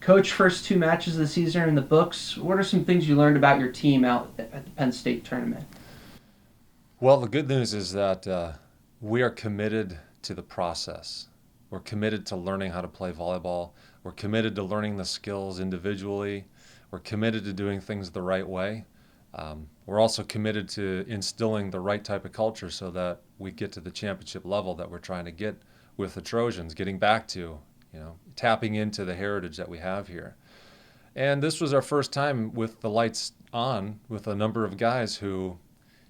Coach, first two matches of the season are in the books. What are some things you learned about your team out at the Penn State tournament? Well, the good news is that we are committed to the process. We're committed to learning how to play volleyball. We're committed to learning the skills individually. We're committed to doing things the right way. We're also committed to instilling the right type of culture so that we get to the championship level that we're trying to get with the Trojans, getting back to, tapping into the heritage that we have here. And this was our first time with the lights on with a number of guys who,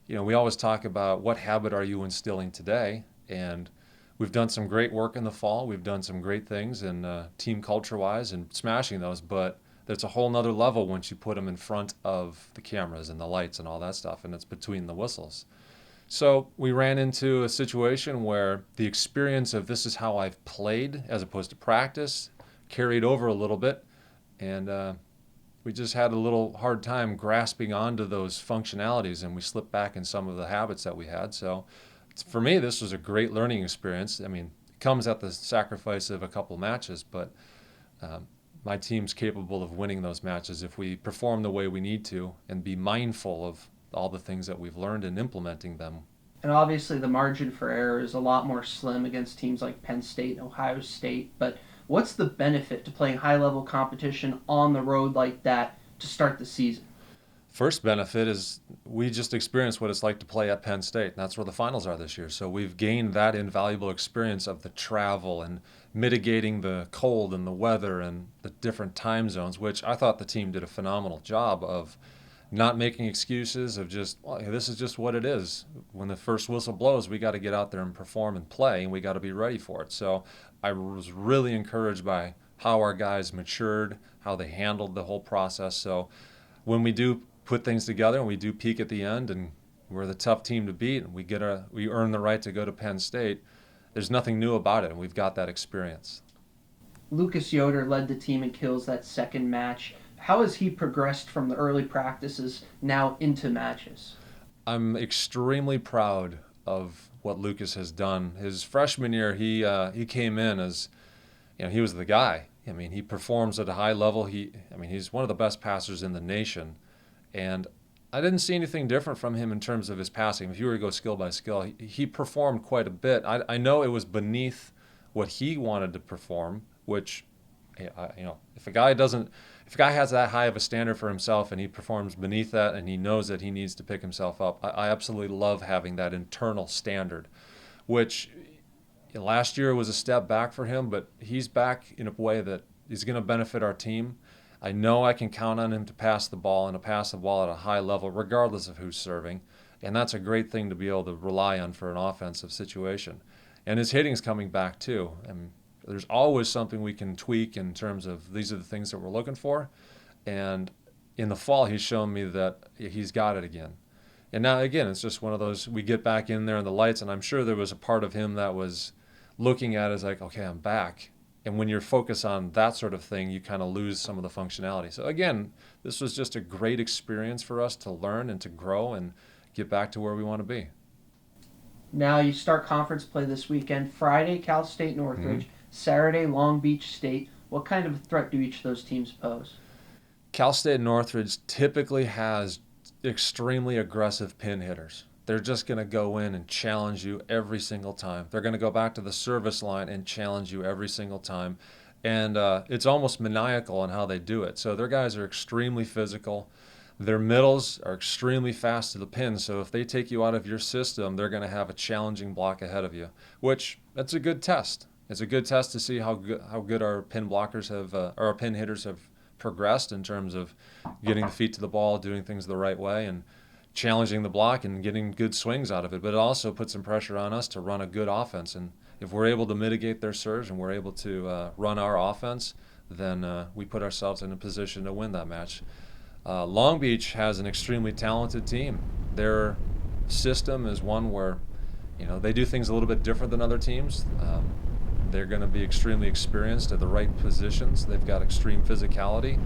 we always talk about what habit are you instilling today? And we've done some great work in the fall. We've done some great things in team culture wise and smashing those, but there's a whole nother level once you put them in front of the cameras and the lights and all that stuff, and it's between the whistles. So we ran into a situation where the experience of this is how I've played as opposed to practice carried over a little bit, and we just had a little hard time grasping onto those functionalities, and we slipped back in some of the habits that we had. So for me, this was a great learning experience. I mean, it comes at the sacrifice of a couple matches, but my team's capable of winning those matches if we perform the way we need to and be mindful of all the things that we've learned and implementing them. And obviously, the margin for error is a lot more slim against teams like Penn State and Ohio State. But what's the benefit to playing high level competition on the road like that to start the season? First benefit is we just experienced what it's like to play at Penn State, and that's where the finals are this year. So we've gained that invaluable experience of the travel and mitigating the cold and the weather and the different time zones, which I thought the team did a phenomenal job of not making excuses of just, well, this is just what it is. When the first whistle blows, we got to get out there and perform and play, and we got to be ready for it. So I was really encouraged by how our guys matured, how they handled the whole process. So when we do put things together and we do peak at the end and we're the tough team to beat and we earn the right to go to Penn State, there's nothing new about it, and we've got that experience. Lucas Yoder led the team in kills that second match. How has he progressed from the early practices now into matches? I'm extremely proud of what Lucas has done. His freshman year, he came in as, he was the guy. I mean, he performs at a high level. He's one of the best passers in the nation. And I didn't see anything different from him in terms of his passing. If you were to go skill by skill, he performed quite a bit. I know it was beneath what he wanted to perform, which, if a guy has that high of a standard for himself and he performs beneath that and he knows that he needs to pick himself up, I absolutely love having that internal standard, which last year was a step back for him, but he's back in a way that is going to benefit our team. I know I can count on him to pass the ball and to pass the ball at a high level regardless of who's serving, and that's a great thing to be able to rely on for an offensive situation. And his hitting's coming back too. And there's always something we can tweak in terms of these are the things that we're looking for. And in the fall, he's shown me that he's got it again. And now, again, it's just one of those, we get back in there in the lights, and I'm sure there was a part of him that was looking at it as like, okay, I'm back. And when you're focused on that sort of thing, you kind of lose some of the functionality. So again, this was just a great experience for us to learn and to grow and get back to where we want to be. Now you start conference play this weekend. Friday, Cal State Northridge. Mm-hmm. Saturday, Long Beach State. What kind of a threat do each of those teams pose? Cal State Northridge typically has extremely aggressive pin hitters. They're just going to go in and challenge you every single time. They're going to go back to the service line and challenge you every single time. And it's almost maniacal in how they do it. So their guys are extremely physical. Their middles are extremely fast to the pin. So if they take you out of your system, they're going to have a challenging block ahead of you, which that's a good test. It's a good test to see how good our pin blockers have, or our pin hitters have progressed in terms of getting the feet to the ball, doing things the right way, and challenging the block and getting good swings out of it. But it also puts some pressure on us to run a good offense. And if we're able to mitigate their surge and we're able to run our offense, then we put ourselves in a position to win that match. Long Beach has an extremely talented team. Their system is one where, they do things a little bit different than other teams. They're going to be extremely experienced at the right positions. They've got extreme physicality,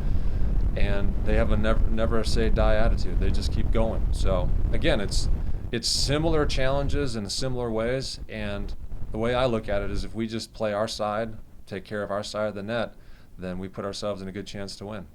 and they have a never say die attitude. They just keep going. So again, it's similar challenges in similar ways, and the way I look at it is if we just play our side, take care of our side of the net, then we put ourselves in a good chance to win.